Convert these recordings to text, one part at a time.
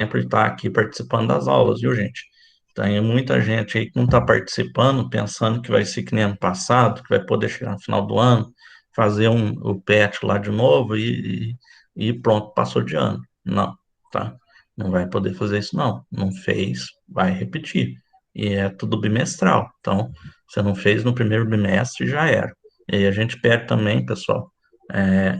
sempre está aqui participando das aulas, viu, gente? Tem muita gente aí que não está participando, pensando que vai ser que nem ano passado, que vai poder chegar no final do ano, fazer o PET lá de novo e pronto, passou de ano. Não, tá? Não vai poder fazer isso, não. Não fez, vai repetir. E é tudo bimestral. Então, você não fez no primeiro bimestre, já era. E aí a gente pede também, pessoal,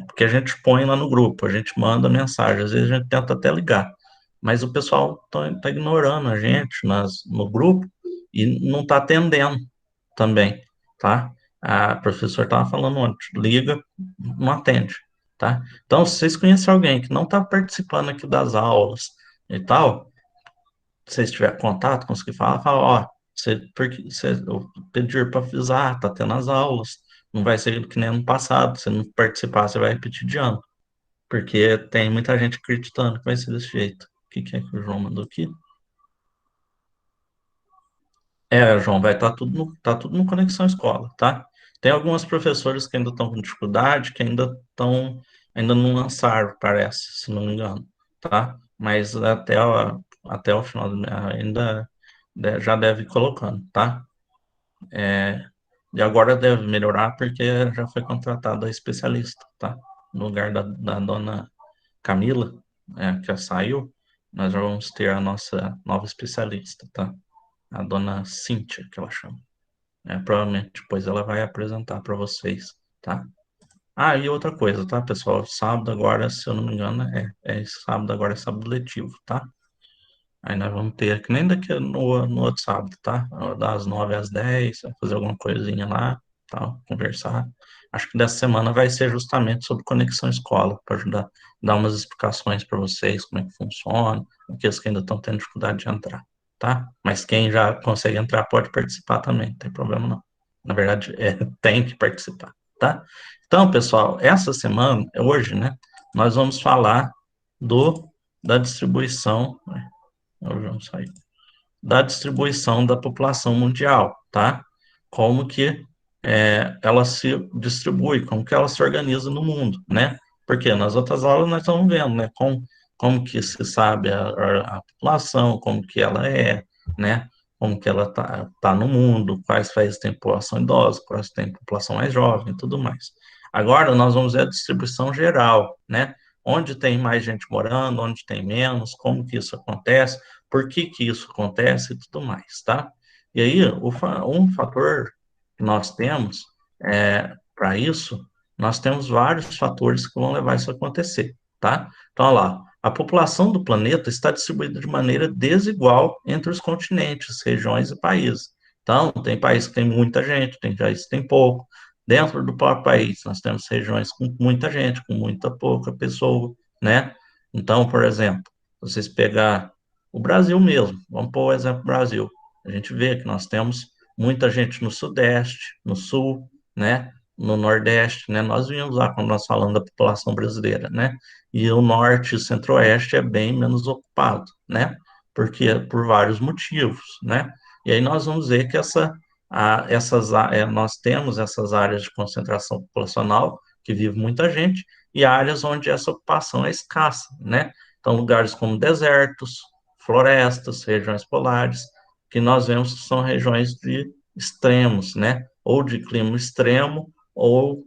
porque a gente põe lá no grupo, a gente manda mensagem, às vezes a gente tenta até ligar, mas o pessoal tá ignorando a gente no grupo e não está atendendo também, tá? A professora estava falando antes, liga, não atende, tá? Então, se vocês conhecem alguém que não está participando aqui das aulas e tal, se vocês tiverem contato, conseguir falar, fala, ó, porque eu pedir para avisar, tá tendo as aulas, não vai ser que nem ano passado, se não participar, você vai repetir de ano, porque tem muita gente acreditando que vai ser desse jeito. O que é que o João mandou aqui? João, vai estar tudo no Conexão Escola, tá? Tem algumas professoras que ainda estão com dificuldade, que ainda não lançaram, parece, se não me engano, tá? Mas até o final ainda já deve ir colocando, tá? E agora deve melhorar porque já foi contratada a especialista, tá? No lugar da dona Camila, que já saiu, nós já vamos ter a nossa nova especialista, tá? A dona Cíntia, que ela chama. Provavelmente depois ela vai apresentar para vocês, tá? Ah, e outra coisa, tá, pessoal? Sábado agora, se eu não me engano, sábado agora é sábado letivo, tá? Aí nós vamos ter, que nem daqui no outro sábado, tá? Das 9 às 10, vai fazer alguma coisinha lá, tal, conversar. Acho que dessa semana vai ser justamente sobre conexão escola, para ajudar, dar umas explicações para vocês, como é que funciona, aqueles que ainda estão tendo dificuldade de entrar, tá? Mas quem já consegue entrar pode participar também, não tem problema não. Na verdade, tem que participar, tá? Então, pessoal, essa semana, hoje, né, nós vamos falar do da distribuição, eu já saí, da distribuição da população mundial, tá? Como que ela se distribui, como que ela se organiza no mundo, né? Porque nas outras aulas nós estamos vendo, né? Como que se sabe a população, como que ela né? Como que ela tá no mundo, quais países têm população idosa, quais têm população mais jovem e tudo mais. Agora nós vamos ver a distribuição geral, né? Onde tem mais gente morando, onde tem menos, como que isso acontece, por que que isso acontece e tudo mais, tá? E aí, um fator que nós temos para isso, nós temos vários fatores que vão levar isso a acontecer, tá? Então, olha lá, a população do planeta está distribuída de maneira desigual entre os continentes, regiões e países. Então, tem países que tem muita gente, tem países que tem pouco. Dentro do próprio país, nós temos regiões com muita gente, com muita pouca pessoa, né? Então, por exemplo, vocês pegar o Brasil mesmo, vamos pôr o exemplo do Brasil. A gente vê que nós temos muita gente no Sudeste, no Sul, né? No Nordeste, né? Nós vimos lá quando nós falamos da população brasileira, né? E o Norte e o Centro-Oeste é bem menos ocupado, né? Porque por vários motivos, né? E aí nós vamos ver que nós temos essas áreas de concentração populacional que vive muita gente e áreas onde essa ocupação é escassa, né? Então lugares como desertos, florestas, regiões polares, que nós vemos que são regiões de extremos, né? Ou de clima extremo, ou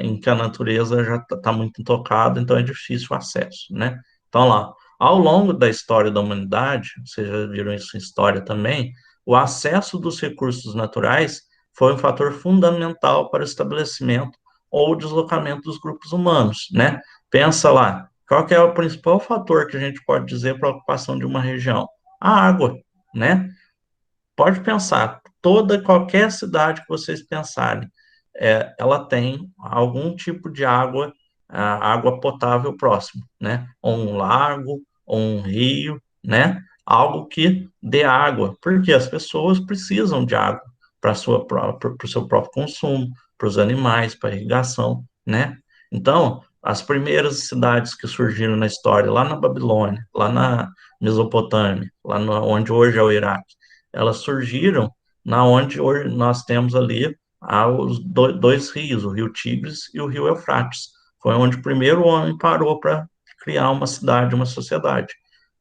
em que a natureza já está muito intocada, então é difícil o acesso, né? Então, lá, ao longo da história da humanidade, vocês já viram isso em história também, o acesso dos recursos naturais foi um fator fundamental para o estabelecimento ou deslocamento dos grupos humanos, né? Pensa lá, qual que é o principal fator que a gente pode dizer para a ocupação de uma região? A água, né? Pode pensar, qualquer cidade que vocês pensarem, ela tem algum tipo de água, água potável próximo, né? Ou um lago, ou um rio, né? Algo que dê água, porque as pessoas precisam de água para o seu próprio consumo, para os animais, para irrigação, né? Então, as primeiras cidades que surgiram na história, lá na Babilônia, lá na Mesopotâmia, onde hoje é o Iraque, elas surgiram na onde hoje nós temos ali os dois rios, o rio Tigres e o rio Eufrates. Foi onde o primeiro homem parou para criar uma cidade, uma sociedade.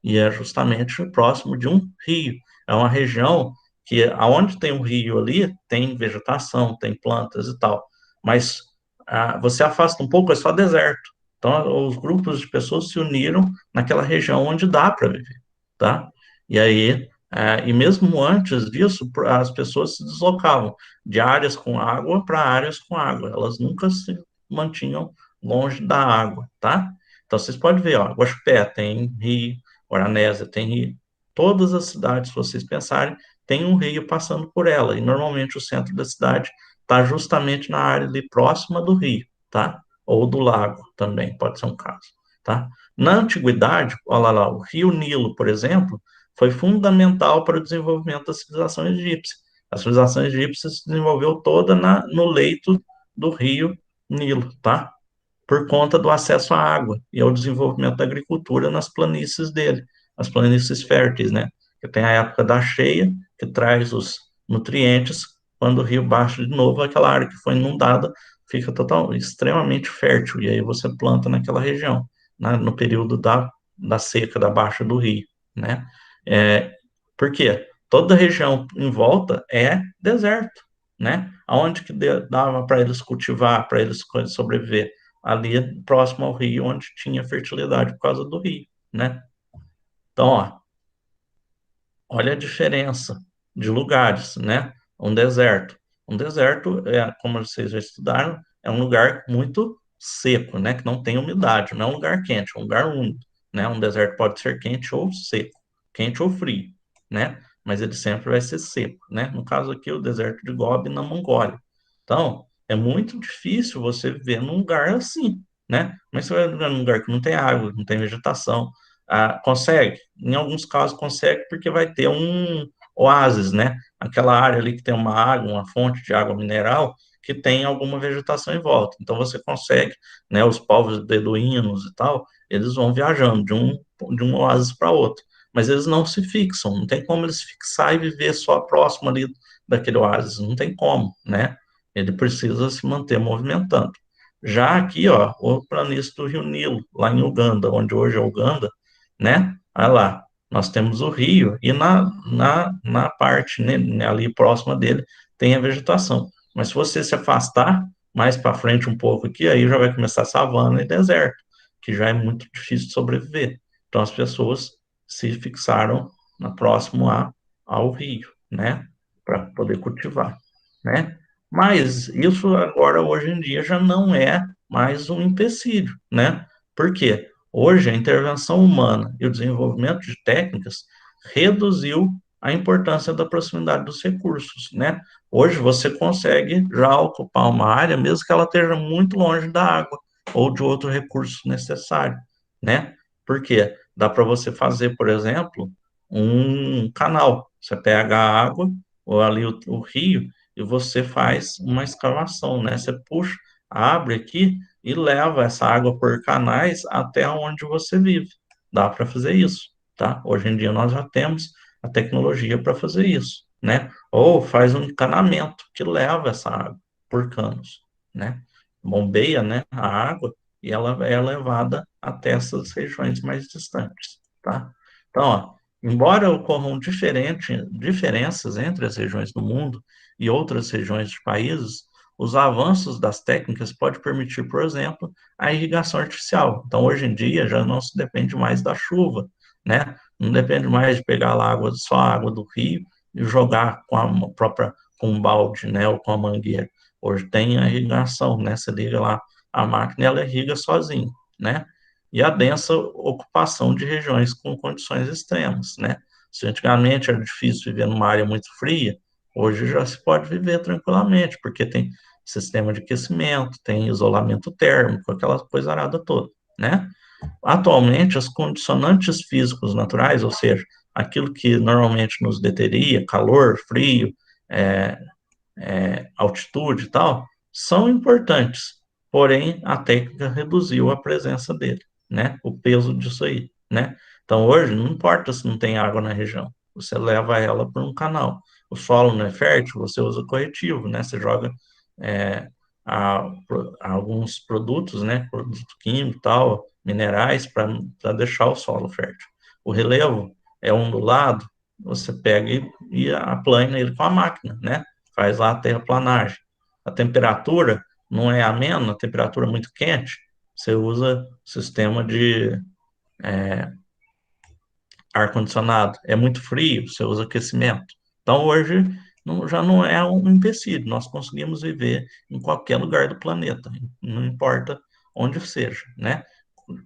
E é justamente próximo de um rio. É uma região que, aonde tem um rio ali, tem vegetação, tem plantas e tal. Mas você afasta um pouco, é só deserto. Então, os grupos de pessoas se uniram naquela região onde dá para viver, tá? E aí, e mesmo antes disso, as pessoas se deslocavam de áreas com água para áreas com água. Elas nunca se mantinham longe da água, tá? Então, vocês podem ver, ó, Guaxupé tem rio, Guaranésia tem rio. Todas as cidades, se vocês pensarem, tem um rio passando por ela. E normalmente o centro da cidade está justamente na área ali próxima do rio, tá? Ou do lago também, pode ser um caso, tá? Na antiguidade, olha lá, o rio Nilo, por exemplo, foi fundamental para o desenvolvimento da civilização egípcia. A civilização egípcia se desenvolveu toda no leito do rio Nilo, tá? Por conta do acesso à água e ao desenvolvimento da agricultura nas planícies dele, as planícies férteis, né? Que tem a época da cheia, que traz os nutrientes, quando o rio baixa de novo, aquela área que foi inundada fica extremamente fértil, e aí você planta naquela região, né, no período da seca, da baixa do rio, né? É, por quê? Toda a região em volta é deserto, né? Aonde que dava para eles cultivar, para eles sobreviver? Ali próximo ao rio, onde tinha fertilidade por causa do rio, né? Então, ó, olha a diferença de lugares, né? Um deserto. Um deserto, como vocês já estudaram, é um lugar muito seco, né? Que não tem umidade, não é um lugar quente, é um lugar úmido, né? Um deserto pode ser quente ou seco, quente ou frio, né? Mas ele sempre vai ser seco, né? No caso aqui, o deserto de Gobi, na Mongólia. Então, é muito difícil você viver num lugar assim, né? Mas você vai viver num lugar que não tem água, não tem vegetação, consegue, em alguns casos consegue, porque vai ter um oásis, né? Aquela área ali que tem uma água, uma fonte de água mineral, que tem alguma vegetação em volta. Então você consegue, né? Os povos beduínos e tal, eles vão viajando de um oásis para outro, mas eles não se fixam, não tem como eles fixar e viver só próximo ali daquele oásis, não tem como, né? Ele precisa se manter movimentando. Já aqui, ó, o planície do Rio Nilo, lá em Uganda, onde hoje é Uganda, né? Olha lá, nós temos o rio e na parte, né, ali próxima dele tem a vegetação. Mas se você se afastar mais para frente um pouco aqui, aí já vai começar savana e deserto, que já é muito difícil de sobreviver. Então as pessoas se fixaram na próximo ao rio, né? Para poder cultivar, né? Mas isso agora, hoje em dia, já não é mais um empecilho, né? Por quê? Hoje, a intervenção humana e o desenvolvimento de técnicas reduziu a importância da proximidade dos recursos, né? Hoje você consegue já ocupar uma área, mesmo que ela esteja muito longe da água ou de outro recurso necessário, né? Por quê? Dá para você fazer, por exemplo, um canal. Você pega a água, ou ali o rio, e você faz uma escavação, né? Você puxa, abre aqui e leva essa água por canais até onde você vive. Dá para fazer isso, tá? Hoje em dia nós já temos a tecnologia para fazer isso, né? Ou faz um encanamento que leva essa água por canos, né? Bombeia, né, a água e ela é levada até essas regiões mais distantes, tá? Então, ó, embora ocorram diferenças entre as regiões do mundo e outras regiões de países, os avanços das técnicas podem permitir, por exemplo, a irrigação artificial. Então, hoje em dia, já não se depende mais da chuva, né? Não depende mais de pegar a água, só a água do rio e jogar com a própria, com um balde, né, ou com a mangueira. Hoje tem a irrigação, né? Você liga lá a máquina e ela irriga sozinha, né? E a densa ocupação de regiões com condições extremas, né? Se antigamente era difícil viver numa área muito fria, hoje já se pode viver tranquilamente, porque tem sistema de aquecimento, tem isolamento térmico, aquela coisa arada toda, né? Atualmente, as condicionantes físicos naturais, ou seja, aquilo que normalmente nos deteria, calor, frio, é, altitude e tal, são importantes, porém a técnica reduziu a presença dele, né? O peso disso aí, né? Então hoje não importa se não tem água na região, você leva ela por um canal. O solo não é fértil, você usa corretivo, né? Você joga é, alguns produtos, né? Produto químico e tal, minerais para deixar o solo fértil. O relevo é ondulado, você pega e aplana ele com a máquina, né? Faz lá a terraplanagem. A temperatura não é amena, a temperatura é muito quente, você usa sistema de ar-condicionado. É muito frio, você usa aquecimento. Então, hoje, já não é um empecilho, nós conseguimos viver em qualquer lugar do planeta, não importa onde seja, né?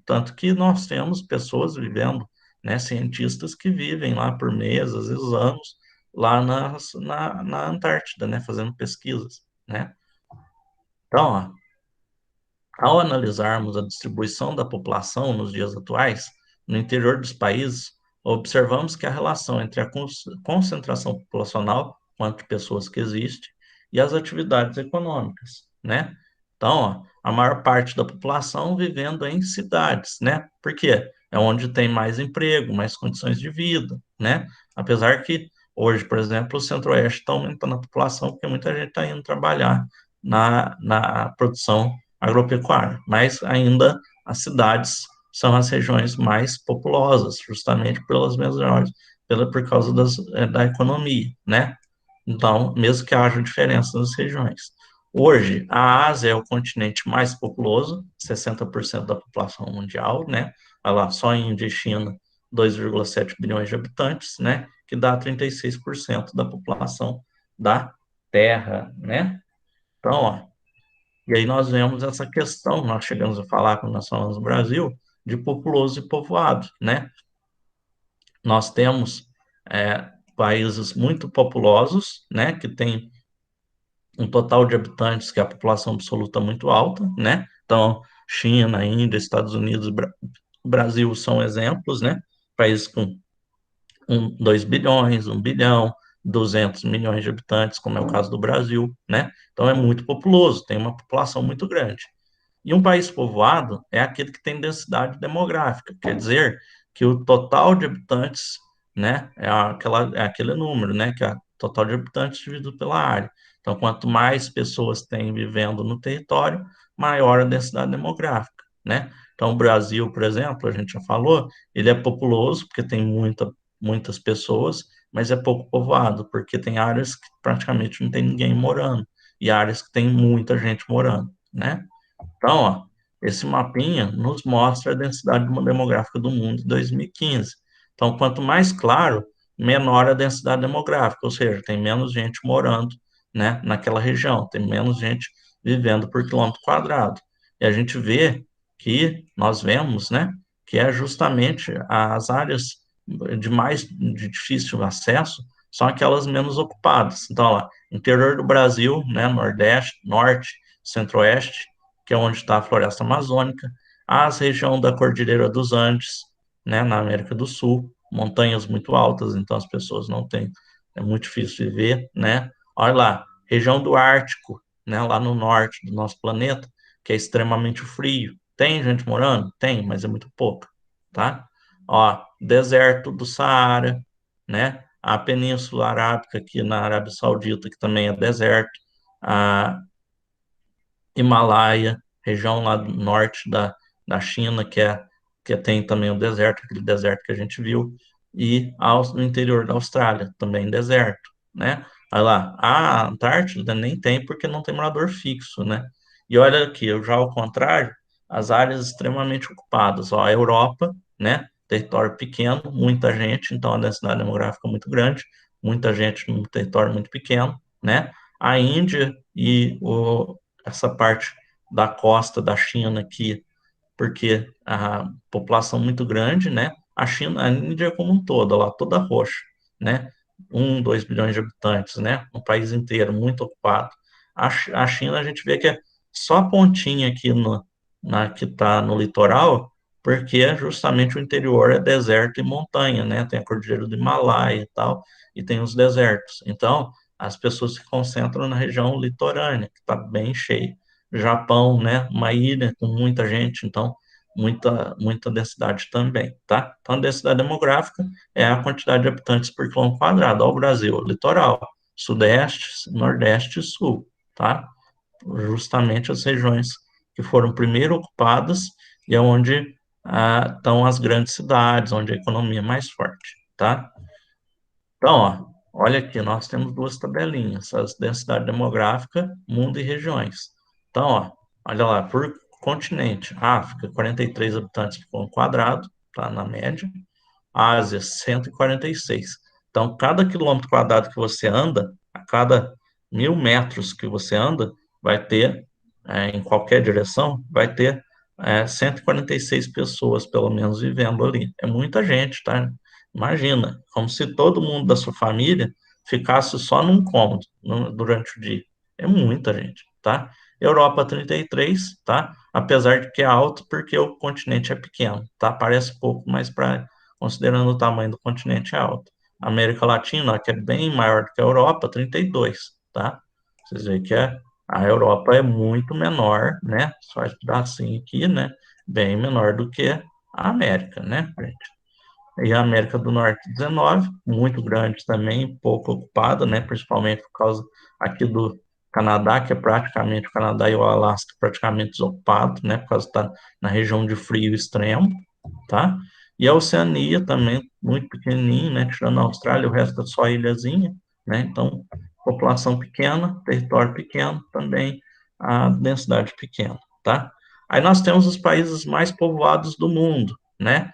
Tanto que nós temos pessoas vivendo, né, cientistas que vivem lá por meses, às vezes anos, lá na Antártida, né, fazendo pesquisas, né? Então, ó, ao analisarmos a distribuição da população nos dias atuais, no interior dos países, observamos que a relação entre a concentração populacional, quanto de pessoas que existe, e as atividades econômicas, né? Então, ó, a maior parte da população vivendo em cidades, né? Por quê? É onde tem mais emprego, mais condições de vida, né? Apesar que hoje, por exemplo, o Centro-Oeste está aumentando a população, porque muita gente está indo trabalhar na produção agropecuária, mas ainda as cidades são as regiões mais populosas, justamente pelas melhores, por causa da economia, né? Então, mesmo que haja diferença nas regiões. Hoje, a Ásia é o continente mais populoso, 60% da população mundial, né? Olha lá, só Índia e China, 2,7 bilhões de habitantes, né? Que dá 36% da população da Terra, né? Então, ó, e aí nós vemos essa questão, nós chegamos a falar quando nós falamos do Brasil, de populoso e povoado, né? Nós temos países muito populosos, né, que tem um total de habitantes que é a população absoluta muito alta, né? Então, China, Índia, Estados Unidos, Brasil são exemplos, né? Países com 2 bilhões, 1 bilhão, 200 milhões de habitantes, como é o caso do Brasil, né? Então é muito populoso, tem uma população muito grande. E um país povoado é aquele que tem densidade demográfica, quer dizer que o total de habitantes, né, é aquele número, né, que é o total de habitantes dividido pela área. Então, quanto mais pessoas tem vivendo no território, maior a densidade demográfica, né? Então, o Brasil, por exemplo, a gente já falou, ele é populoso porque tem muitas pessoas, mas é pouco povoado, porque tem áreas que praticamente não tem ninguém morando, e áreas que tem muita gente morando, né? Então, ó, esse mapinha nos mostra a densidade demográfica do mundo em 2015. Então, quanto mais claro, menor a densidade demográfica, ou seja, tem menos gente morando, né, naquela região, tem menos gente vivendo por quilômetro quadrado. E a gente vê que nós vemos, né, que é justamente as áreas de difícil acesso são aquelas menos ocupadas. Então, lá, interior do Brasil, né, Nordeste, Norte, Centro-Oeste, que é onde está a floresta amazônica, as regiões da Cordilheira dos Andes, né, na América do Sul, montanhas muito altas, então as pessoas não têm, é muito difícil viver, né? Olha lá, região do Ártico, né, lá no norte do nosso planeta, que é extremamente frio. Tem gente morando? Tem, mas é muito pouco, tá? Ó, deserto do Saara, né? A Península Arábica aqui na Arábia Saudita, que também é deserto, a Himalaia, região lá do norte da China, que tem também o deserto, aquele deserto que a gente viu, e no interior da Austrália, também deserto, né? Olha lá, a Antártida nem tem porque não tem morador fixo, né? E olha aqui, já ao contrário, as áreas extremamente ocupadas, ó, a Europa, né? Território pequeno, muita gente, então a densidade demográfica é muito grande, muita gente num território muito pequeno, né? A Índia e essa parte da costa da China aqui, porque a população muito grande, né? A China, a Índia como um todo, lá toda roxa, né? 2 bilhões de habitantes, né? Um país inteiro muito ocupado. A China a gente vê que é só a pontinha aqui que está no litoral, porque justamente o interior é deserto e montanha, né? Tem a Cordilheira do Himalaia e tal, e tem os desertos. Então, as pessoas se concentram na região litorânea, que está bem cheia. Japão, né? Uma ilha com muita gente, então muita densidade também, tá? Então, a densidade demográfica é a quantidade de habitantes por quilômetro quadrado. Ao Brasil, litoral, sudeste, nordeste e sul, tá? Justamente as regiões que foram primeiro ocupadas e é onde estão as grandes cidades, onde a economia é mais forte, tá? Então, ó, olha aqui, nós temos duas tabelinhas, as densidade demográfica, mundo e regiões. Então, ó, olha lá, por continente, África, 43 habitantes por quadrado, tá, na média. Ásia, 146. Então, cada quilômetro quadrado que você anda, a cada 1.000 metros que você anda, vai ter, em qualquer direção, vai ter 146 pessoas, pelo menos, vivendo ali. É muita gente, tá? Imagina, como se todo mundo da sua família ficasse só num cômodo durante o dia. É muita gente, tá? Europa 33, tá? Apesar de que é alto porque o continente é pequeno, tá? Parece pouco, mas para considerando o tamanho do continente é alto. América Latina, que é bem maior do que a Europa, 32, tá? Vocês veem que a Europa é muito menor, né? Só estudar assim aqui, né? Bem menor do que a América, né, gente? E a América do Norte, 19, muito grande também, pouco ocupada, né? Principalmente por causa aqui do Canadá, que é praticamente o Canadá e o Alasca praticamente desocupado, né? Por causa da na região de frio extremo, tá? E a Oceania também, muito pequenininho, né? Tirando a Austrália, o resto é só ilhazinha, né? Então, população pequena, território pequeno, também a densidade pequena, tá? Aí nós temos os países mais povoados do mundo, né?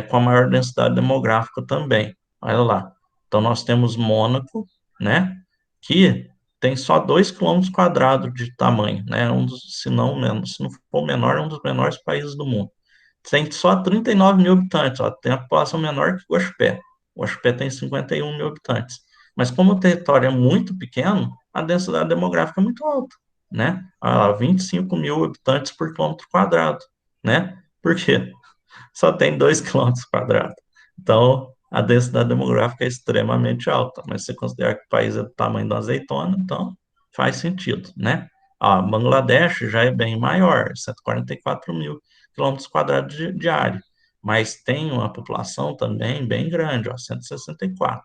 Com a maior densidade demográfica também. Olha lá. Então, nós temos Mônaco, né? Que tem só 2 quilômetros quadrados de tamanho, né? Se não menos, se não for menor, é um dos menores países do mundo. Tem só 39 mil habitantes, ó, tem a população menor que Guaxupé. Guaxupé tem 51 mil habitantes. Mas como o território é muito pequeno, a densidade demográfica é muito alta, né? Olha lá, 25 mil habitantes por quilômetro quadrado, né? Por quê? Só tem 2 quilômetros quadrados. Então, a densidade demográfica é extremamente alta, mas se você considerar que o país é do tamanho da azeitona, então faz sentido, né? Bangladesh já é bem maior, 144 mil quilômetros quadrados de área, mas tem uma população também bem grande, 164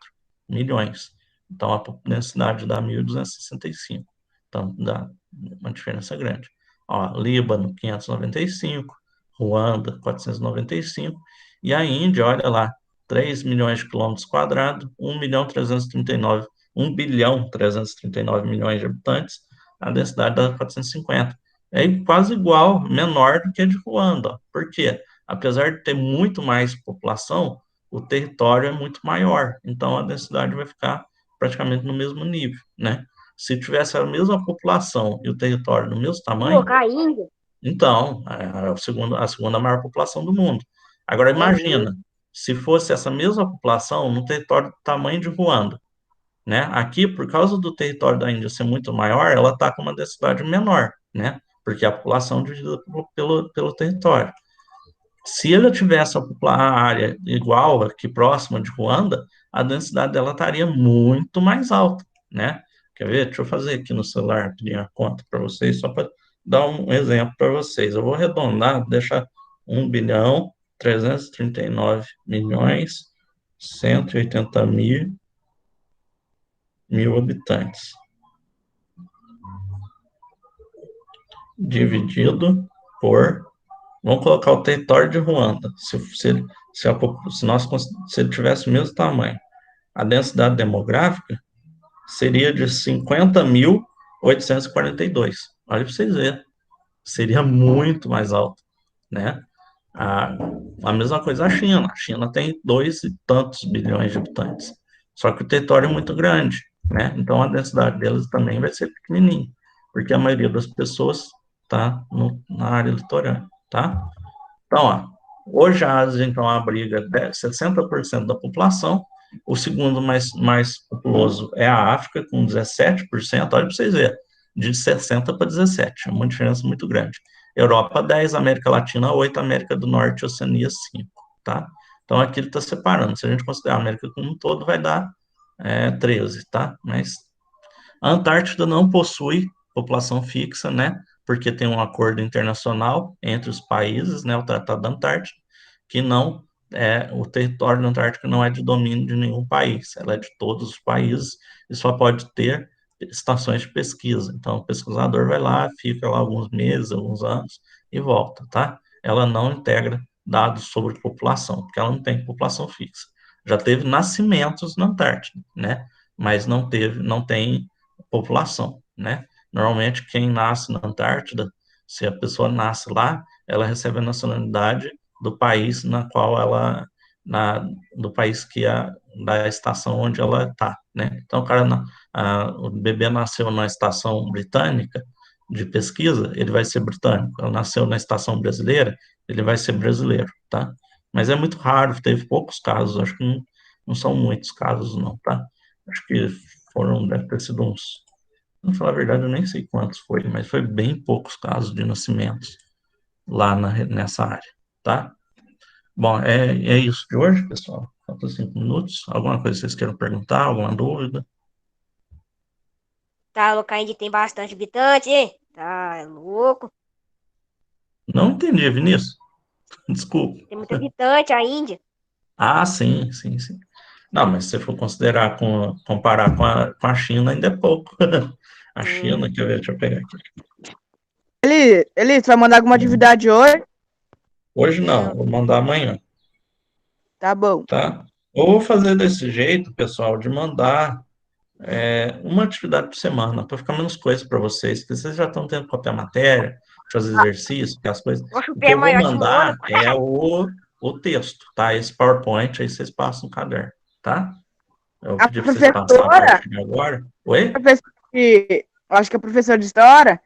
milhões. Então, a densidade dá 1.265. Então, dá uma diferença grande. Líbano, 595, Ruanda, 495, e a Índia, olha lá, 3 milhões de quilômetros quadrados, 1 bilhão 339 milhões de habitantes, a densidade dá 450. É quase igual, menor do que a de Ruanda. Ó. Por quê? Apesar de ter muito mais população, o território é muito maior, então a densidade vai ficar praticamente no mesmo nível, né? Se tivesse a mesma população e o território no mesmo Pô, tamanho, caindo. então, é a segunda maior população do mundo. Agora, Uhum. imagina, se fosse essa mesma população no território do tamanho de Ruanda, né? Aqui, por causa do território da Índia ser muito maior, ela está com uma densidade menor, né? Porque a população é dividida pelo território. Se ela tivesse a área igual aqui próxima de Ruanda, a densidade dela estaria muito mais alta, né? Quer ver? Deixa eu fazer aqui no celular, pedir a conta para vocês, só para dar um exemplo para vocês. Eu vou arredondar, deixar 1.339.000.000, 180 mil habitantes, dividido por. Vamos colocar o território de Ruanda. Se ele tivesse o mesmo tamanho, a densidade demográfica seria de 50.842. Olha para vocês verem. Seria muito mais alto, né? A, a mesma coisa a China. A China tem 2 e tantos bilhões de habitantes. Só que o território é muito grande, né? Então a densidade deles também vai ser pequenininha, porque a maioria das pessoas está na área litorânea, tá? Então, hoje a Ásia, então, abriga 60% da população, o segundo mais populoso é a África, com 17%, olha para vocês verem, de 60 para 17, é uma diferença muito grande. Europa, 10, América Latina, 8, América do Norte e Oceania, 5, tá? Então, aqui ele está separando, se a gente considerar a América como um todo, vai dar 13, tá? Mas a Antártida não possui população fixa, né? Porque tem um acordo internacional entre os países, né? O Tratado da Antártida, que não o território da Antártica não é de domínio de nenhum país, ela é de todos os países e só pode ter estações de pesquisa. Então, o pesquisador vai lá, fica lá alguns meses, alguns anos e volta, tá? Ela não integra dados sobre população, porque ela não tem população fixa. Já teve nascimentos na Antártida, né? Mas não tem população, né? Normalmente, quem nasce na Antártida, se a pessoa nasce lá, ela recebe a nacionalidade do país na qual ela, do país da estação onde ela está, né? Então, o bebê nasceu na estação britânica de pesquisa, ele vai ser britânico. Ele nasceu na estação brasileira, ele vai ser brasileiro, tá? Mas é muito raro, teve poucos casos, acho que não são muitos casos, não, tá? Acho que deve ter sido uns, não falar a verdade, eu nem sei quantos foi, mas foi bem poucos casos de nascimentos lá nessa área, tá? Bom, é isso de hoje, pessoal. Faltam 5 minutos. Alguma coisa que vocês queiram perguntar? Alguma dúvida? Tá, louco, ainda tem bastante habitante, hein? Tá, é louco. Não entendi, Vinícius. Desculpa. Tem muito habitante a Índia. Ah, sim, sim, sim. Não, mas se você for considerar, comparar com a China, ainda é pouco. A China, quer ver, deixa eu pegar aqui. Ele vai mandar alguma atividade hoje? Hoje não, Não. vou mandar amanhã, Tá bom. tá? Ou vou fazer desse jeito, pessoal, de mandar uma atividade por semana, para ficar menos coisa para vocês, porque vocês já estão tendo qualquer matéria, fazer exercício, as coisas. Oxe, o O pé que é eu vou maior de mandar Mônaco. é o texto, tá? Esse PowerPoint, aí vocês passam no caderno, tá? Eu vou A pedir para vocês passarem a professora, partir de agora. Oi? acho que a professora de história,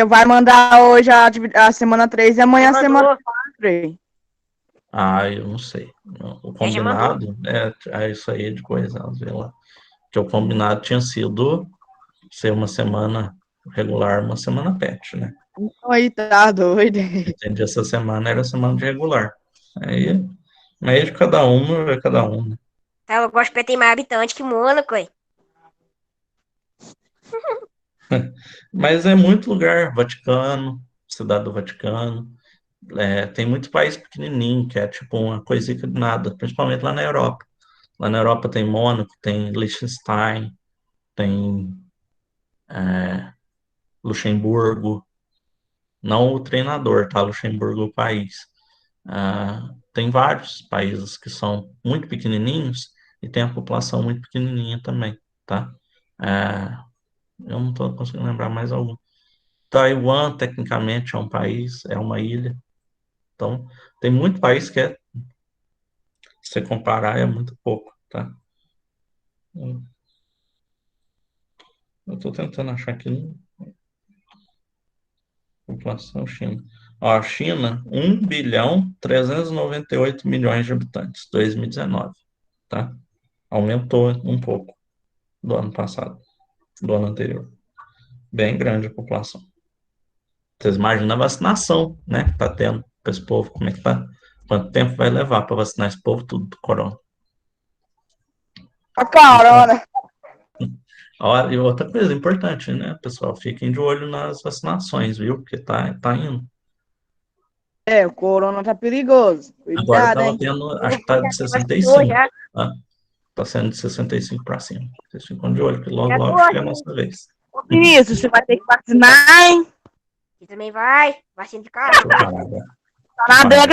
vai mandar hoje a semana 3 e Já amanhã a semana mandou. 4. Aí. Ah, eu não sei. O Já mandou. combinado é isso aí de coisa, às vezes lá. Que o combinado tinha sido ser uma semana regular, uma semana pet, né? Então aí tá doido. Entendi, essa semana era semana de regular. Aí, mas de cada um é cada um, né? Tá, eu gosto de tem mais habitante que Mônaco, hein? Mas é muito lugar, Vaticano, Cidade do Vaticano, tem muito país pequenininho, que é tipo uma coisinha de nada, principalmente lá na Europa. Lá na Europa tem Mônaco, tem Liechtenstein, tem Luxemburgo, não o treinador, tá? Luxemburgo é o país. Tem vários países que são muito pequenininhos e tem a população muito pequenininha também, tá? Ah, eu não estou conseguindo lembrar mais algum. Taiwan, tecnicamente, é um país, é uma ilha. Então, tem muito país que se você comparar, é muito pouco, tá? Eu estou tentando achar aqui população China. Ó, a China, 1.398 milhões de habitantes, 2019, tá? Aumentou um pouco do ano passado, do ano anterior. Bem grande a população. Vocês imaginam a vacinação, né? Que tá tendo para esse povo, como é que tá? Quanto tempo vai levar para vacinar esse povo tudo do corona? A Então, carona. e outra coisa importante, né, pessoal? Fiquem de olho nas vacinações, viu? Porque tá indo. O corona tá perigoso. Agora Cuidado, estava hein? tendo, acho Meu que está filho de até vacinou 65, já. tá? Está sendo de 65 para cima. Vocês ficam de olho que logo, Já logo tô chega a aqui. nossa vez. Ô, Vinícius, você vai ter que vacinar, hein? E também vai. Vacina de Deixa eu carro. parar agora. Tá Deixa eu na parar década agora.